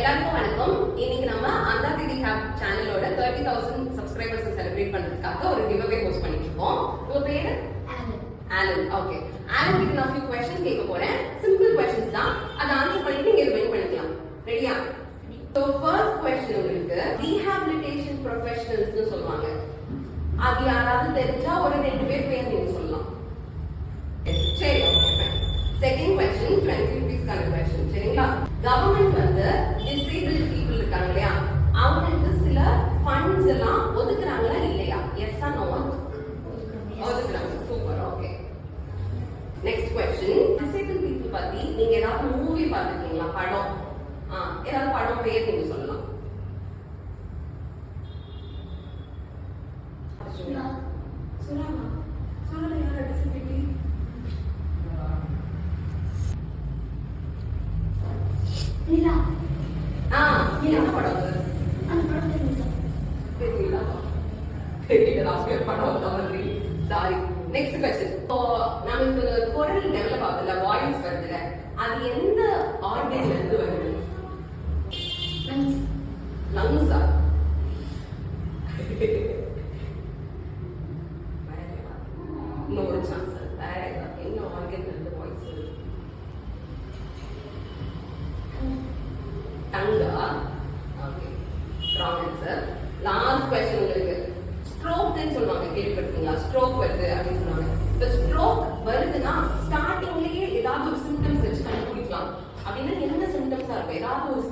எல்லாருக்கும் வணக்கம். இன்னைக்கு நம்ம அந்தாதிதி ஹேப் சேனலோட 30,000 சப்ஸ்கிரைபர்ஸ் செலிப்ரேட் பண்றதுக்காக ஒரு கிவ் அவே ஹோஸ்ட் பண்ணிட்டு இருக்கோம். உங்க பேரு? ஆலன். ஓகே, ஆலன் கிட்ட நான் few questions கேட்க போறேன். சிம்பிள் questions தான். அத ஆன்சர் பண்ணிட்டு நீங்க வின் பண்ணிக்கலாம். ரெடியா? So first question உங்களுக்கு rehabilitation professionals னு சொல்வாங்க. அது யாராவது தெரிஞ்சா ஒரு ரெண்டு பேர் பேர் நீங்க சொல்லலாம். சரி, okay fine. Second question 20 rupees கான क्वेश्चन. சரிங்களா? கவர்மெண்ட் வந்து டிசேபிள்ட் பீப்பிள் இருக்காங்க இல்லையா, அவங்களுக்கு சில ஃபண்ட்ஸ் எல்லாம் ஒதுக்குறாங்களா இல்லையா? Yes or no? ஒதுக்குறாங்க. Super. Okay, next question. Disabled people பத்தி நீங்க ஏதாவது மூவி பார்த்திருக்கீங்களா? படம் ஏதாவது படம் பேர் நீங்க சொல்லலாம். என்ன படம் அது? அந்த படம் தெரியல. சாரி. Next question. இப்போ நமக்கு குரல் டெவலப் ஆகுதுல, வாய்ஸ் வருதுல, அது எந்த ஆர்கன்ல இருந்து வருது? லங்ஸா? இன்னொரு சான்ஸ். வேற என்ன ஆர்கன்ல இருந்து வாய்ஸ் வருது? டங்கா? Okay, wrong answer. Last question உங்களுக்கு. ஸ்ட்ரோக் ன்னு சொல்வாங்க, கேள்விப்பட்டிருக்கீங்களா? ஸ்ட்ரோக் வருது அப்படின்னு சொல்றாங்க. இப்ப ஸ்ட்ரோக் வருதுன்னா ஸ்டார்டிங்லயே ஏதாவது ஒரு சிம்டம்ஸ் வச்சு கண்டுபிடிக்கலாம். அப்படின்னா என்ன சிம்டம்ஸா இருக்கும்? ஏதாவது ஒரு